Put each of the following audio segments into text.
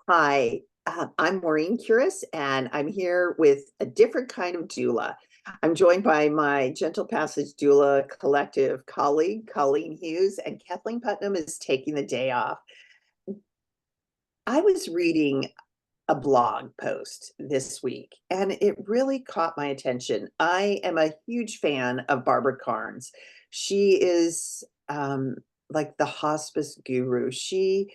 Hi, I'm Maureen Curis, and I'm here with a different kind of doula. I'm joined by my Gentle Passage Doula Collective colleague, Colleen Hughes, and Kathleen Putnam is taking the day off. I was reading a blog post this week, and it really caught my attention. I am a huge fan of Barbara Carnes. She is like the hospice guru. She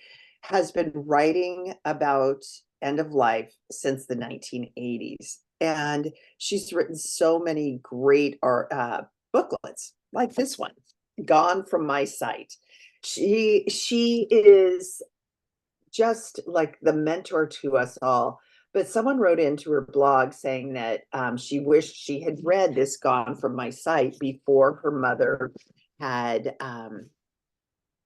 has been writing about end of life since the 1980s, and she's written so many great booklets, like this one, "Gone from My Sight." She is just like the mentor to us all. But someone wrote into her blog saying that she wished she had read this "Gone from My Sight" before her mother had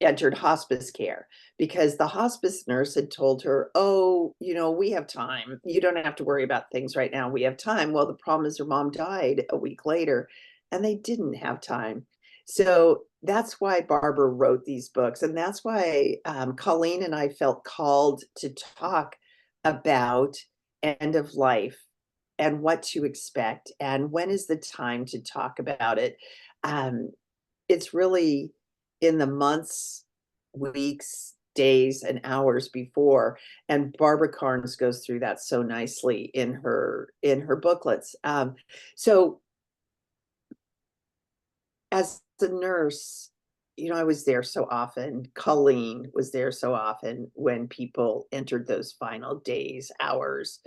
entered hospice care, because the hospice nurse had told her, "Oh, we have time. You don't have to worry about things right now. We have time." Well, the problem is her mom died a week later, and they didn't have time. So that's why Barbara wrote these books. And that's why Colleen and I felt called to talk about end of life and what to expect and when is the time to talk about it. Um, it's really in the months, weeks, days, and hours before. And Barbara Carnes goes through that so nicely in her booklets. So as a nurse, I was there so often. Colleen was there so often when people entered those final days, hours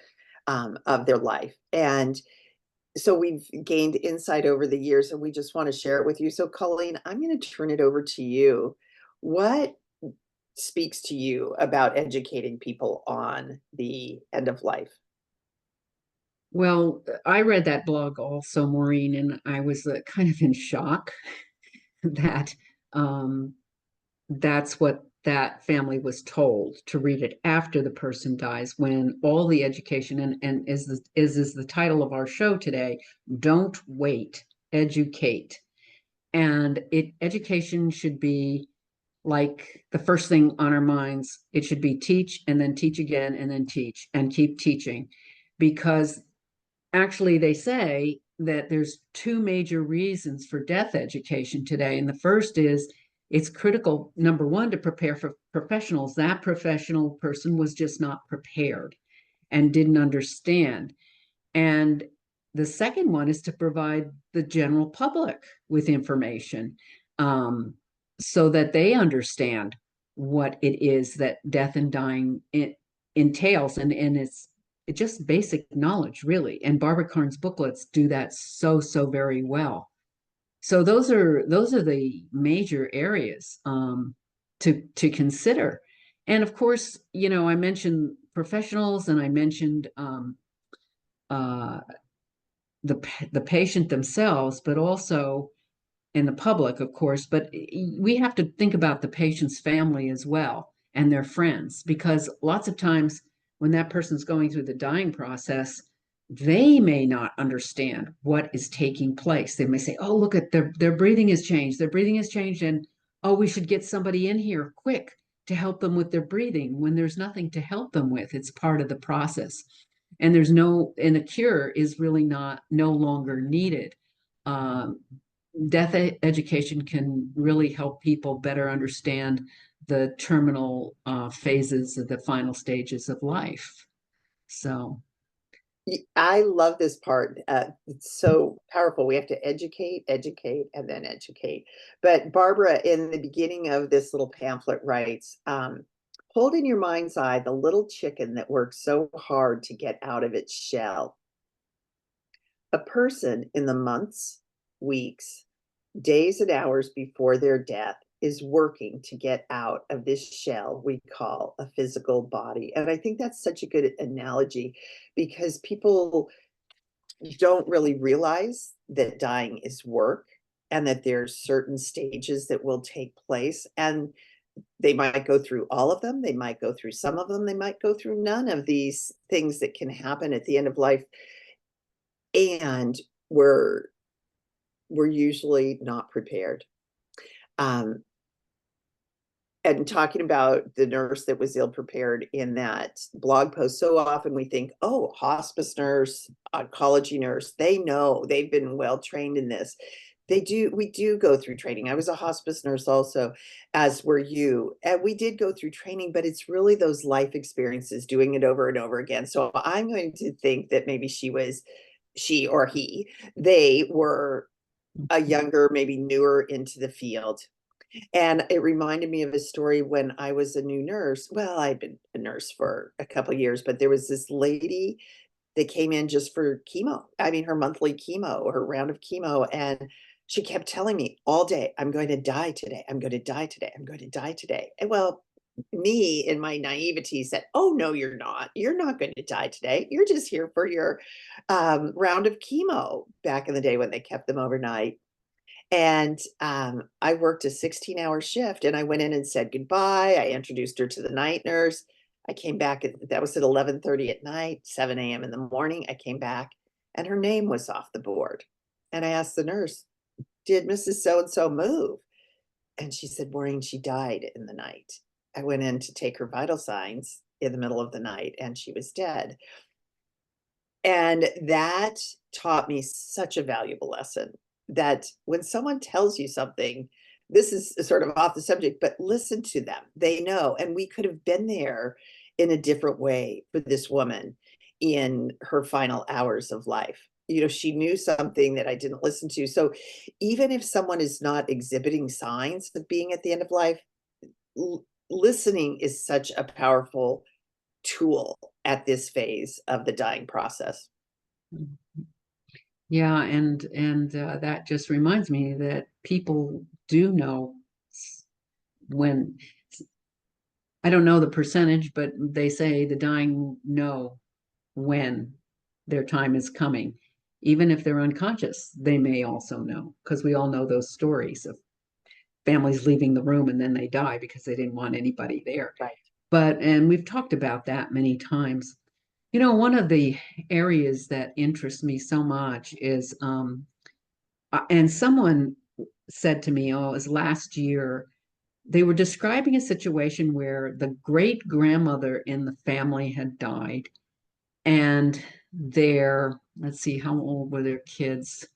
of their life. And so we've gained insight over the years, and we just want to share it with you. So, Colleen, I'm going to turn it over to you. What speaks to you about educating people on the end of life? Well, I read that blog also, Maureen, and I was kind of in shock that um, that's what that family was told to read it after the person dies, when all the education and is the title of our show today. Don't wait, educate. And education should be like the first thing on our minds. It should be teach and then teach again and then teach and keep teaching, because actually they say that there's two major reasons for death education today. And the first is it's critical, number one, to prepare for professionals. That professional person was just not prepared and didn't understand. And the second one is to provide the general public with information, um, so that they understand what it is that death and dying entails. And it's just basic knowledge, really. And Barbara Carnes booklets do that so very well. So those are the major areas to consider. And of course, I mentioned professionals, and I mentioned uh, the patient themselves, but also in the public, of course. But we have to think about the patient's family as well and their friends, because lots of times when that person's going through the dying process, they may not understand what is taking place. They may say, "Oh, look at their breathing has changed. Their breathing has changed, and oh, we should get somebody in here quick to help them with their breathing," when there's nothing to help them with. It's part of the process. And a cure is really not no longer needed. Um, Education can really help people better understand the terminal phases of the final stages of life. So, I love this part. It's so powerful. We have to educate, educate, and then educate. But Barbara, in the beginning of this little pamphlet, writes, hold in your mind's eye the little chicken that works so hard to get out of its shell. A person in the months, weeks, days, and hours before their death is working to get out of this shell we call a physical body. And I think that's such a good analogy, because people don't really realize that dying is work and that there's certain stages that will take place. And they might go through all of them, they might go through some of them, they might go through none of these things that can happen at the end of life. And we're we're, usually not prepared. Um, and talking about the nurse that was ill prepared in that blog post, so often we think, oh, hospice nurse, oncology nurse, they know, they've been well trained in this. They do, we do go through training. I was a hospice nurse also, as were you. And we did go through training, but it's really those life experiences, doing it over and over again. So I'm going to think that maybe she or he, they were a younger, maybe newer into the field. And it reminded me of a story when I was a new nurse. Well, I'd been a nurse for a couple of years, but there was this lady that came in just for chemo. I mean, her monthly chemo, her round of chemo. And she kept telling me all day, I'm going to die today. I'm going to die today. I'm going to die today. And well, me in my naivety said, oh, no, you're not. You're not going to die today. You're just here for your round of chemo back in the day when they kept them overnight. And I worked a 16-hour shift and I went in and said goodbye. I introduced her to the night nurse. I came back that was at 11:30 at night, 7 a.m. in the morning. I came back and her name was off the board. And I asked the nurse, did Mrs. So-and-so move? And she said, Maureen, she died in the night. I went in to take her vital signs in the middle of the night and she was dead. And that taught me such a valuable lesson, that when someone tells you something, this is sort of off the subject, but listen to them. They know. And we could have been there in a different way for this woman in her final hours of life. You know, she knew something that I didn't listen to. So even if someone is not exhibiting signs of being at the end of life, listening is such a powerful tool at this phase of the dying process. Yeah, and that just reminds me that people do know when, I don't know the percentage, but they say the dying know when their time is coming. Even if they're unconscious, they may also know, because we all know those stories of families leaving the room and then they die because they didn't want anybody there. Right. But, and we've talked about that many times. You know, one of the areas that interests me so much is, and someone said to me, oh, it was last year, they were describing a situation where the great grandmother in the family had died, and their, let's see, how old were their kids?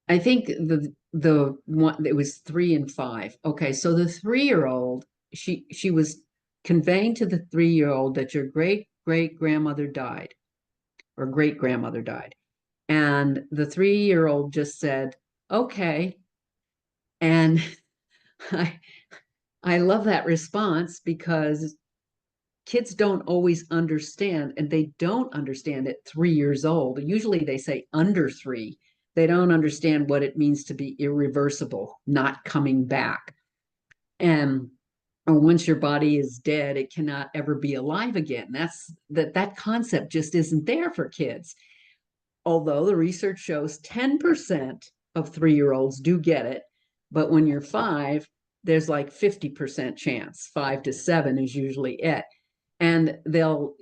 I think the one, it was 3 and 5. Okay, so the 3-year-old, she was conveying to the 3-year-old that your great grandmother died, or great grandmother died. And the 3-year-old just said, okay. And I I love that response, because kids don't always understand, and they don't understand at 3 years old. Usually they say under 3. They don't understand what it means to be irreversible, not coming back. And or once your body is dead, it cannot ever be alive again. That concept just isn't there for kids. Although the research shows 10% of 3-year-olds do get it, but when you're 5, there's like 50% chance. 5 to 7 is usually it. And they'll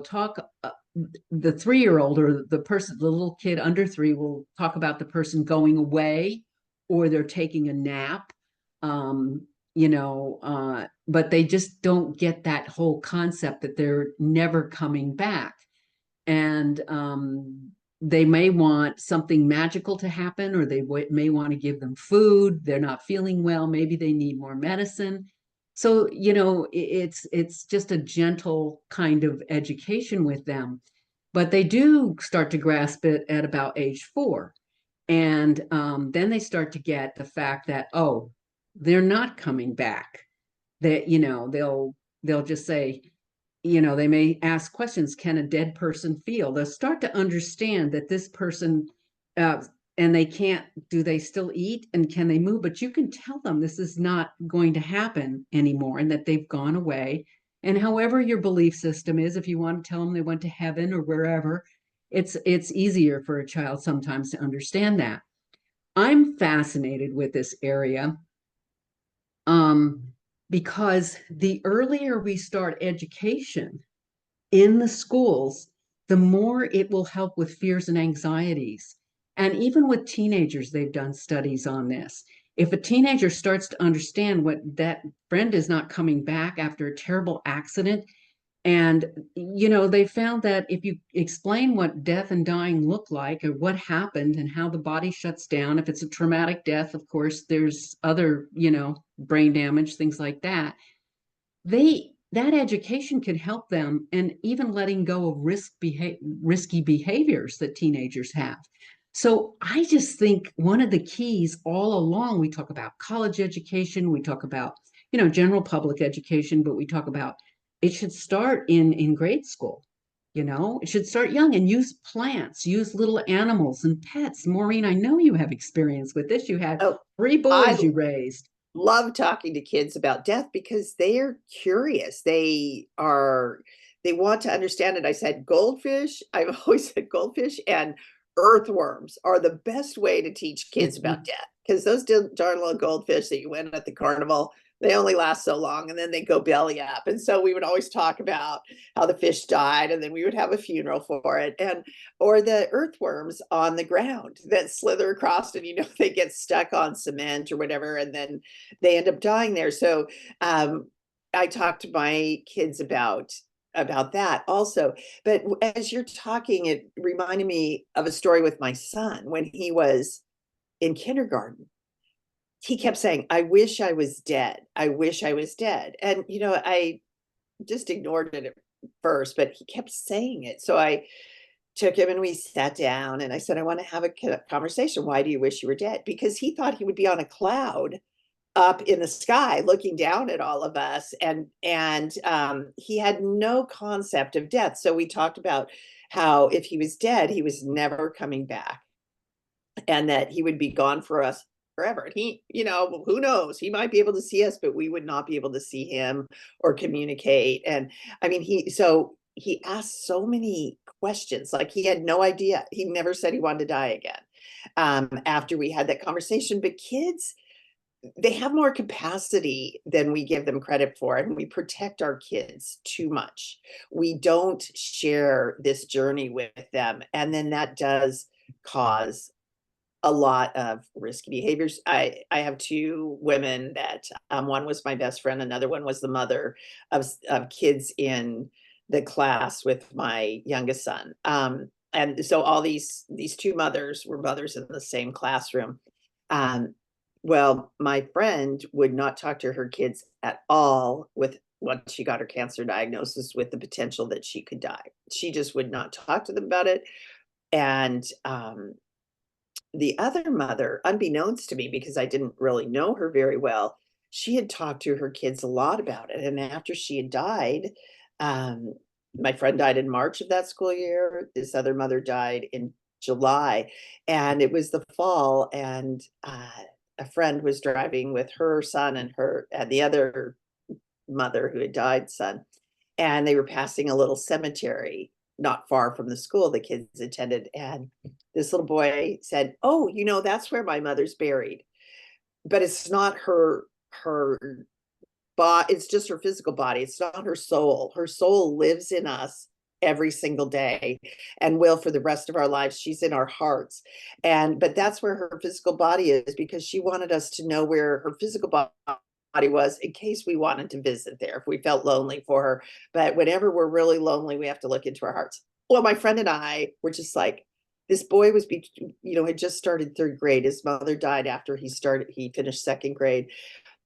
talk, the 3-year-old or the person, the little kid under 3 will talk about the person going away, or they're taking a nap. But they just don't get that whole concept that they're never coming back. And they may want something magical to happen, or they may want to give them food. They're not feeling well. Maybe they need more medicine. So, it's just a gentle kind of education with them. But they do start to grasp it at about age 4. And then they start to get the fact that, oh, they're not coming back. That, they'll just say, they may ask questions. Can a dead person feel? They'll start to understand that this person, and they can't, do they still eat and can they move? But you can tell them this is not going to happen anymore, and that they've gone away. And however your belief system is, if you want to tell them they went to heaven or wherever, it's easier for a child sometimes to understand that. I'm fascinated with this area, because the earlier we start education in the schools, the more it will help with fears and anxieties. And even with teenagers, they've done studies on this. if a teenager starts to understand what that friend is not coming back after a terrible accident, and, they found that if you explain what death and dying look like or what happened and how the body shuts down, if it's a traumatic death, of course, there's other, brain damage, things like that. That education can help them, and even letting go of risky behaviors that teenagers have. So I just think one of the keys all along, we talk about college education, we talk about, general public education, but we talk about it should start in grade school. It should start young and use plants, use little animals and pets. Maureen, I know you have experience with this. You had Oh, 3 I boys you raised. love talking to kids about death because they are curious. They want to understand it. I said goldfish. I've always said goldfish and earthworms are the best way to teach kids about death, because those darn little goldfish that you win at the carnival, they only last so long and then they go belly up. And so we would always talk about how the fish died, and then we would have a funeral for it. And or the earthworms on the ground that slither across, and they get stuck on cement or whatever, and then they end up dying there. So I talked to my kids about that also. But as you're talking, it reminded me of a story with my son when he was in kindergarten. He kept saying, I wish I was dead. I wish I was dead. And, I just ignored it at first, but he kept saying it. So I took him and we sat down and I said, I want to have a conversation. Why do you wish you were dead? Because he thought he would be on a cloud up in the sky looking down at all of us, and he had no concept of death. So we talked about how if he was dead, he was never coming back, and that he would be gone for us forever. And he, who knows, he might be able to see us, but we would not be able to see him or communicate. And I mean, he asked so many questions, like he had no idea. He never said he wanted to die again after we had that conversation. But kids, they have more capacity than we give them credit for, and we protect our kids too much. We don't share this journey with them, and then that does cause a lot of risky behaviors. I have 2 women that one was my best friend, another one was the mother of kids in the class with my youngest son. And so all these 2 mothers were mothers in the same classroom. Um, well, my friend would not talk to her kids at all with once she got her cancer diagnosis, with the potential that she could die. She just would not talk to them about it. And the other mother, unbeknownst to me, because I didn't really know her very well, she had talked to her kids a lot about it. And after she had died, um, my friend died in March of that school year. This other mother died in July, and it was the fall. And a friend was driving with her son and the other mother who had died son, and they were passing a little cemetery not far from the school the kids attended. And this little boy said, oh, that's where my mother's buried. But it's not her body, it's just her physical body. It's not her soul. Her soul lives in us every single day and will for the rest of our lives. She's in our hearts. But that's where her physical body is, because she wanted us to know where her physical body was in case we wanted to visit there if we felt lonely for her. But whenever we're really lonely, we have to look into our hearts. Well, my friend and I were just like, this boy was had just started 3rd grade. His mother died after he finished 2nd grade.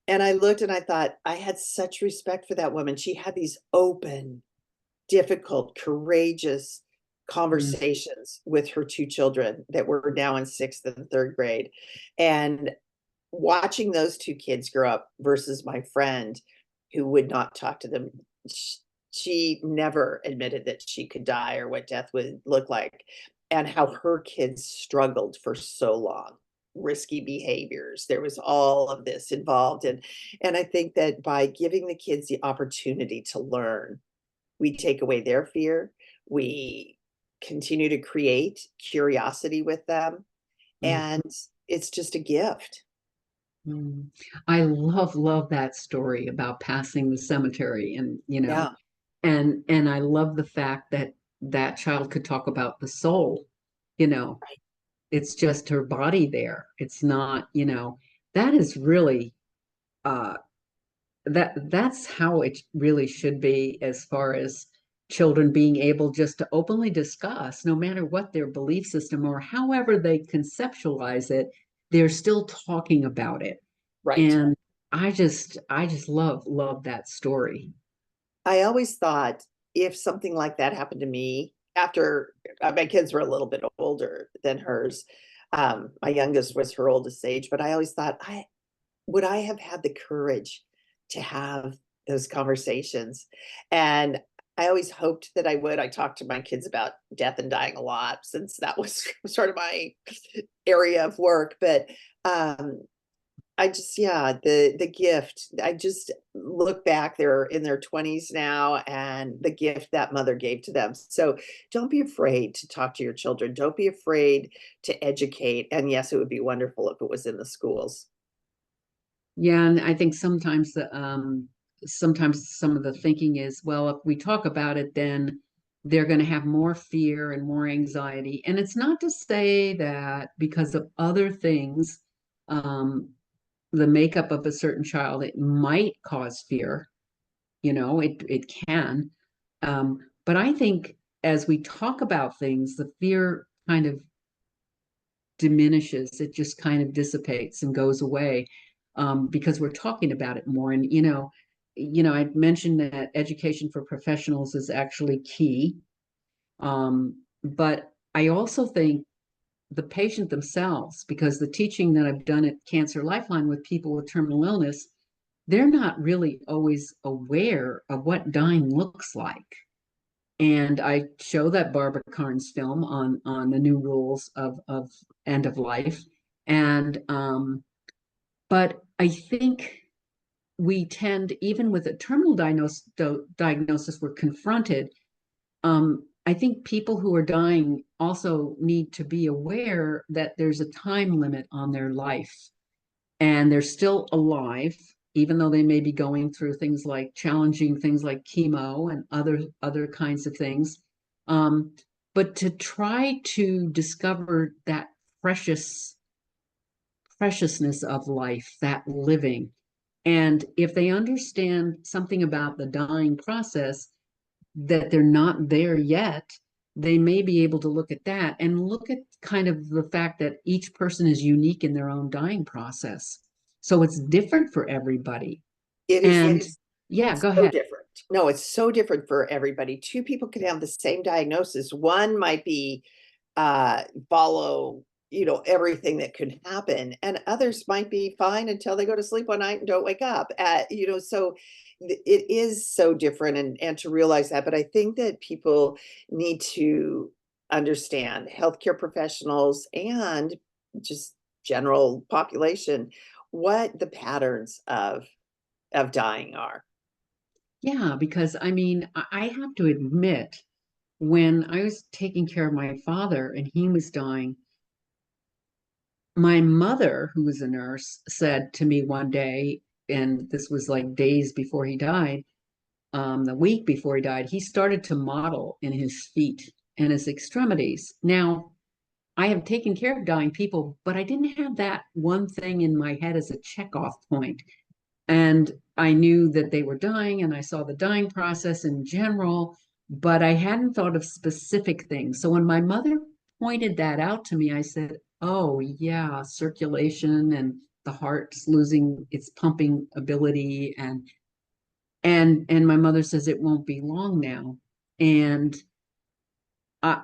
And I looked and I thought, I had such respect for that woman. She had these open, difficult, courageous conversations with her 2 children that were now in 6th and 3rd grade. And watching those 2 kids grow up versus my friend who would not talk to them, she never admitted that she could die or what death would look like, and how her kids struggled for so long. Risky behaviors, there was all of this involved. And I think that by giving the kids the opportunity to learn, we take away their fear, we continue to create curiosity with them, Mm. and it's just a gift. Mm. I love that story about passing the cemetery, and Yeah. and I love the fact that that child could talk about the soul, you know. It's just her body there. It's not, that is really that's how it really should be, as far as children being able just to openly discuss, no matter what their belief system or however they conceptualize it, they're still talking about it. Right. And I just love that story. I always thought if something like that happened to me after my kids were a little bit older than hers, my youngest was her oldest age, but I always thought, I have had the courage to have those conversations? And I always hoped that I would. I talked to my kids about death and dying a lot since that was sort of my area of work. But I just, yeah, the gift. I just look back, they're in their 20s now, and the gift that mother gave to them. So don't be afraid to talk to your children. Don't be afraid to educate. And yes, it would be wonderful if it was in the schools. Yeah, and I think sometimes some of the thinking is, well, if we talk about it, then they're going to have more fear and more anxiety. And it's not to say that because of other things, um, the makeup of a certain child, it might cause fear. It can. But I think as we talk about things, the fear kind of diminishes. It just kind of dissipates and goes away, because we're talking about it more. And I mentioned that education for professionals is actually key, but I also think the patient themselves, because the teaching that I've done at Cancer Lifeline with people with terminal illness, they're not really always aware of what dying looks like. And I show that Barbara Carnes film on the new rules of end of life. And but I think we tend, even with a terminal diagnosis, we're confronted. I think people who are dying also need to be aware that there's a time limit on their life, and they're still alive, even though they may be going through things like challenging things like chemo and other kinds of things. Um, but to try to discover that precious preciousness of life, that living. And if they understand something about the dying process, that they're not there yet, they may be able to look at that and look at kind of the fact that each person is unique in their own dying process. So it's different for everybody. It And is yeah, go so ahead. different. No, it's so different for everybody. Two people could have the same diagnosis. One might be follow, everything that could happen, and others might be fine until they go to sleep one night and don't wake up. So it is so different, and to realize that. But I think that people need to understand, healthcare professionals and just general population, what the patterns of dying are. Yeah, because I mean, I have to admit, when I was taking care of my father and he was dying, my mother, who was a nurse, said to me one day, and this was like days before he died, the week before he died, he started to model in his feet and his extremities. Now, I have taken care of dying people, but I didn't have that one thing in my head as a checkoff point. And I knew that they were dying, and I saw the dying process in general, but I hadn't thought of specific things. So when my mother pointed that out to me, I said, oh, yeah, circulation and the heart's losing its pumping ability, and my mother says it won't be long now. And I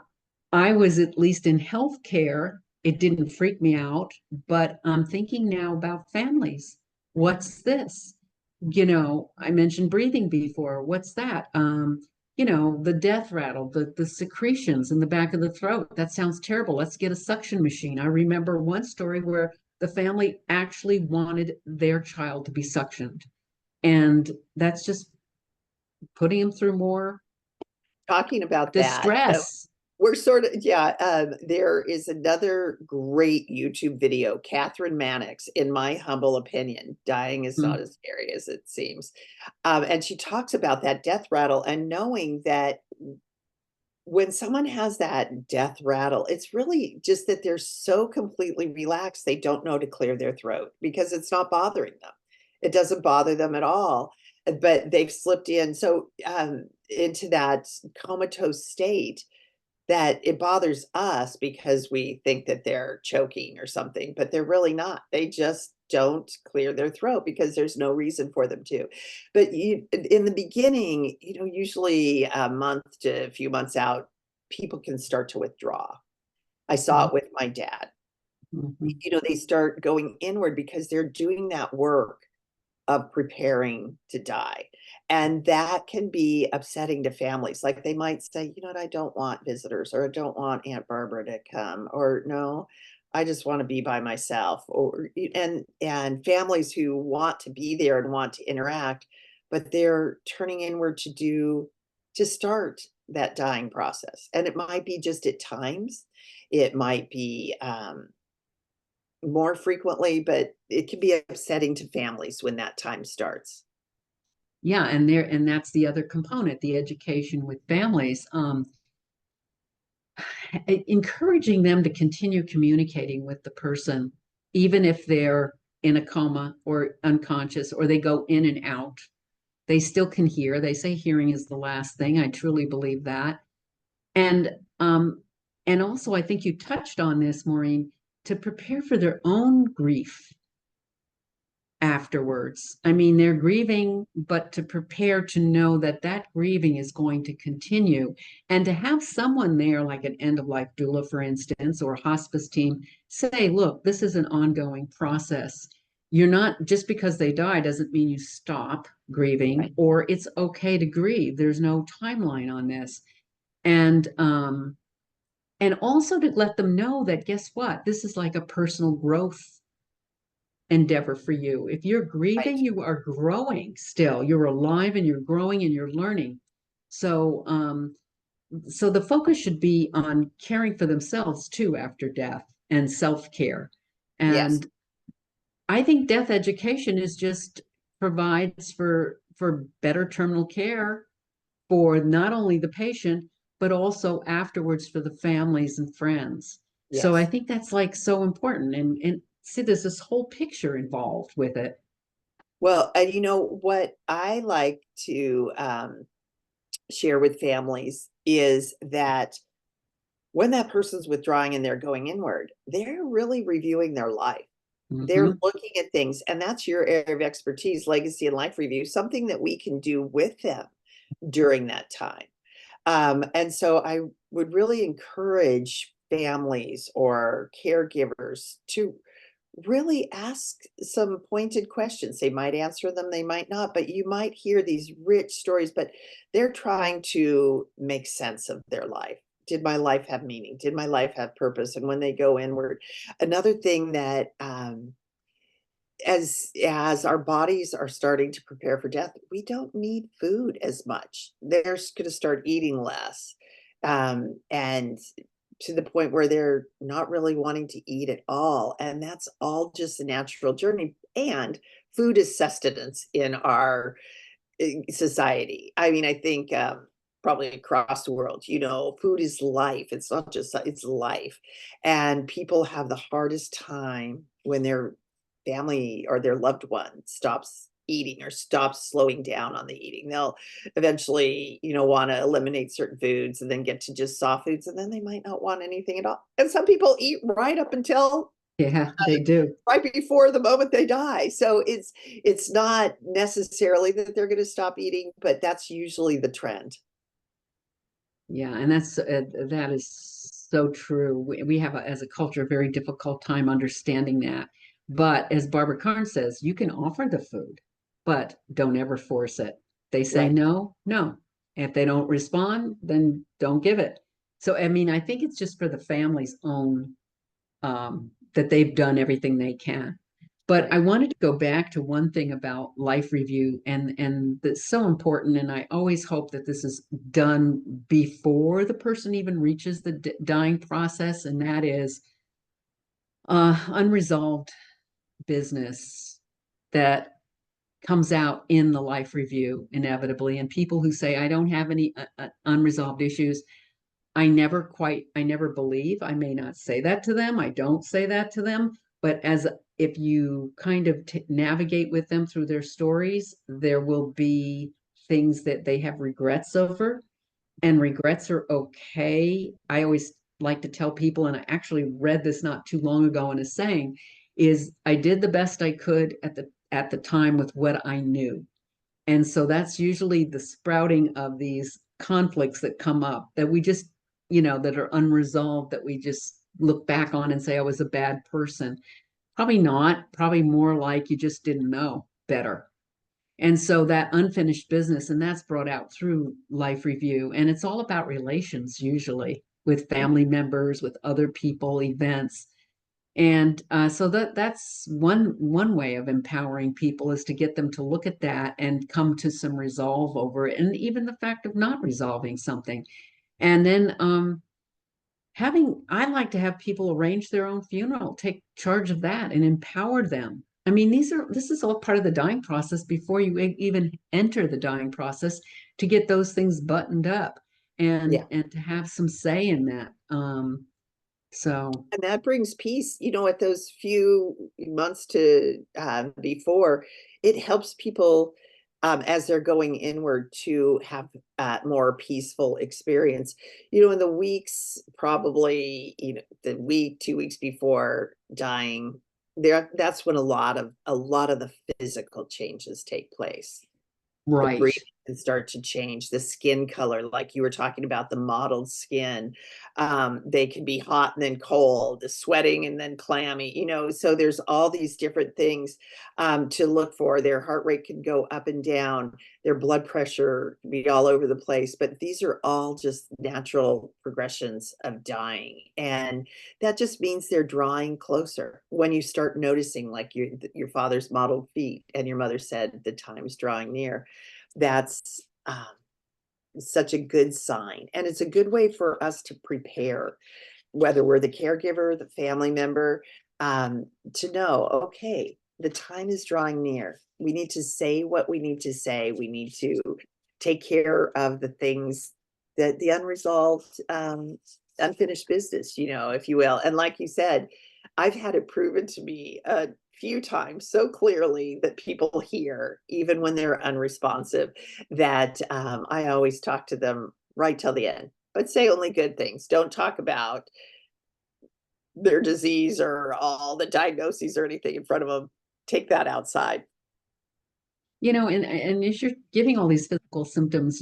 I was, at least in healthcare, it didn't freak me out, but I'm thinking now about families. What's this? I mentioned breathing before. What's that? The death rattle, the secretions in the back of the throat. That sounds terrible. Let's get a suction machine. I remember one story where the family actually wanted their child to be suctioned. And that's just putting them through more Talking about that, distress. we're sort of, yeah, there is another great YouTube video, Catherine Mannix, in my humble opinion. Dying is not Mm. as scary as it seems. And she talks about that death rattle and knowing that when someone has that death rattle, it's really just that they're so completely relaxed, they don't know to clear their throat because it's not bothering them. It doesn't bother them at all, but they've slipped in into that comatose state that it bothers us because we think that they're choking or something, but they're really not. They just don't clear their throat because there's no reason for them to. But in the beginning, usually a month to a few months out, people can start to withdraw. I saw it with my dad. Mhm. They start going inward because they're doing that work of preparing to die. And that can be upsetting to families. Like they might say, you know what, I don't want visitors, or I don't want Aunt Barbara to come, or no, I just want to be by myself. Or and families who want to be there and want to interact, but they're turning inward to start that dying process. And it might be just at times, it might be more frequently, but it can be upsetting to families when that time starts. Yeah, and that's the other component, the education with families. Encouraging them to continue communicating with the person, even if they're in a coma or unconscious or they go in and out. They still can hear. They say hearing is the last thing. I truly believe that. And um, and also I think you touched on this, Maureen, to prepare for their own grief afterwards. I mean, they're grieving, but to prepare to know that that grieving is going to continue and to have someone there, like an end of life doula, for instance, or a hospice team, say, look, this is an ongoing process. You're not, just because they die doesn't mean you stop grieving, Right. or it's okay to grieve. There's no timeline on this. And and also to let them know that, guess what? This is like a personal growth endeavor for you. If you're grieving, Right. you are growing still. You're alive and you're growing and you're learning. So, so the focus should be on caring for themselves too after death and self-care. Yes. And I think death education is just provides for better terminal care for not only the patient, but also afterwards for the families and friends. So I Yes. think that's like so important. And see, there's this whole picture involved with it. Well, and what I like to share with families is that when that person's withdrawing and they're going inward, they're really reviewing their life. They're Mhm. looking at things, and that's your area of expertise, legacy and life review, something that we can do with them during that time. And so I would really encourage families or caregivers to really ask some pointed questions. They might answer them, they might not, but you might hear these rich stories, but they're trying to make sense of their life. Did my life have meaning? Did my life have purpose? And when they go inward, another thing that as our bodies are starting to prepare for death, we don't need food as much. They're going to start eating less, and to the point where they're not really wanting to eat at all. And that's all just a natural journey. And food is sustenance in our society. I mean, I think probably across the world, food is life. It's not just, it's life. And people have the hardest time when their family or their loved one stops eating or stops slowing down on the eating. They'll eventually, want to eliminate certain foods and then get to just soft foods, and then they might not want anything at all. And some people eat right up until Yeah, they do. right before the moment they die. So it's not necessarily that they're going to stop eating, but that's usually the trend. Yeah, and that is so true. We have, as a culture, a very difficult time understanding that. But as Barbara Karn says, you can offer the food, but don't ever force it. They say Right. no, no. If they don't respond, then don't give it. So, I mean, I think it's just for the family's own that they've done everything they can. But I Right. wanted to go back to one thing about life review, and that's so important. And I always hope that this is done before the person even reaches the dying process, and that is unresolved business that comes out in the life review inevitably. And people who say, I don't have any unresolved issues, I never believe, I may not say that to them, I don't say that to them, but as if you kind of navigate with them through their stories, there will be things that they have regrets over, and regrets are okay. I always like to tell people, and I actually read this not too long ago in a saying, is I did the best I could at the time with what I knew. And so that's usually the sprouting of these conflicts that come up that we just, that are unresolved, that we just look back on and say I was a bad person. Probably not, probably more like you just didn't know better. And so that unfinished business, and that's brought out through life review. And it's all about relations, usually with family members, with other people, events. And so that's one way of empowering people, is to get them to look at that and come to some resolve over it, and even the fact of not resolving something. And then I like to have people arrange their own funeral, take charge of that, and empower them. I mean, this is all part of the dying process before you even enter the dying process, to get those things buttoned up and Yeah. to have some say in that. So And that brings peace, at those few months to before, it helps people as they're going inward to have more peaceful experience. In the weeks, probably, the week, 2 weeks before dying, that's when a lot of the physical changes take place. The right. breathing can start to change, the skin color, like you were talking about, the mottled skin. They can be hot and then cold, the sweating and then clammy, so there's all these different things to look for. Their heart rate can go up and down, their blood pressure can be all over the place, but these are all just natural progressions of dying. And that just means they're drawing closer. When you start noticing, like your father's mottled feet, and your mother said the time's drawing near, that's such a good sign. And it's a good way for us to prepare, whether we're the caregiver, the family member, to know, okay, the time is drawing near. We need to say what we need to say. We need to take care of the things, that the unresolved, unfinished business, if you will. And like you said, I've had it proven to me a few times so clearly that people hear, even when they're unresponsive, that I always talk to them right till the end, but say only good things. Don't talk about their disease or all the diagnoses or anything in front of them. Take that outside. And as you're giving all these physical symptoms,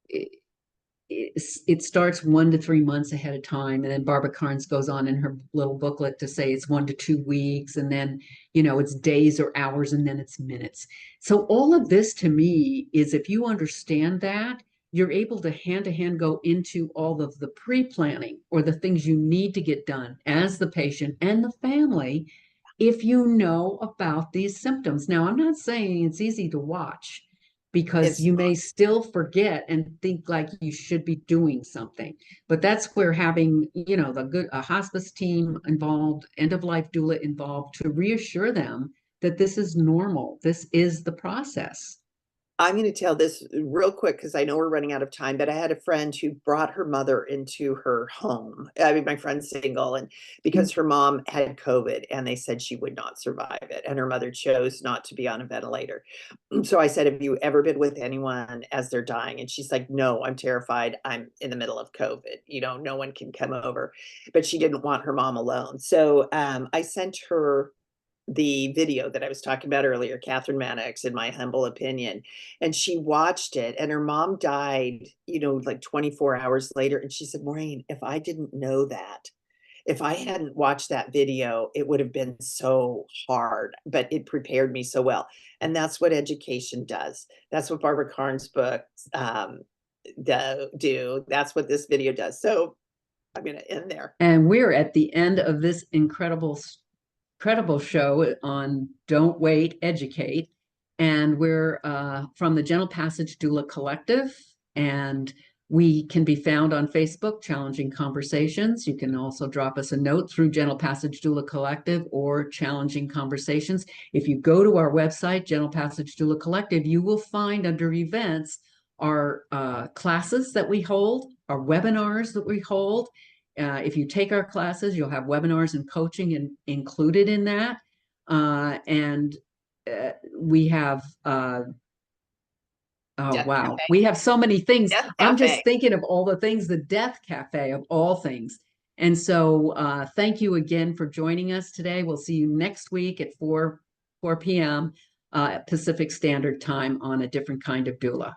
it, it starts 1 to 3 months ahead of time. And then Barbara Carnes goes on in her little booklet to say it's 1 to 2 weeks. And then, it's days or hours, and then it's minutes. So all of this to me is, if you understand that, you're able to hand go into all of the pre-planning, or the things you need to get done as the patient and the family, if you know about these symptoms. Now, I'm not saying it's easy to watch, because It's you may still forget and think like you should be doing something. But that's where having, a hospice team involved, end of life doula involved, to reassure them that this is normal. This is the process. I'm going to tell this real quick because I know we're running out of time, but I had a friend who brought her mother into her home. I mean, my friend's single, and because her mom had COVID and they said she would not survive it, and her mother chose not to be on a ventilator. So I said, have you ever been with anyone as they're dying? And she's like, no, I'm terrified. I'm in the middle of COVID. No one can come over. But she didn't want her mom alone. So I sent her the video that I was talking about earlier, Catherine Mannix, in my humble opinion. And she watched it, and her mom died, like 24 hours later. And she said, Maureen, if I didn't know that, if I hadn't watched that video, it would have been so hard, but it prepared me so well. And that's what education does. That's what Barbara Carnes' books do. That's what this video does. So I'm going to end there. And we're at the end of this incredible show on Don't Wait, Educate. And we're from the Gentle Passage Doula Collective. And we can be found on Facebook, Challenging Conversations. You can also drop us a note through Gentle Passage Doula Collective or Challenging Conversations. If you go to our website, Gentle Passage Doula Collective, you will find under events our classes that we hold, our webinars that we hold. If you take our classes, you'll have webinars and coaching included in that. And we have oh, Death wow. Cafe. We have so many things. Death I'm just Cafe. thinking of all the things, the Death Cafe of all things. And so thank you again for joining us today. We'll see you next week at 4 p.m. Pacific Standard Time on A Different Kind of Doula.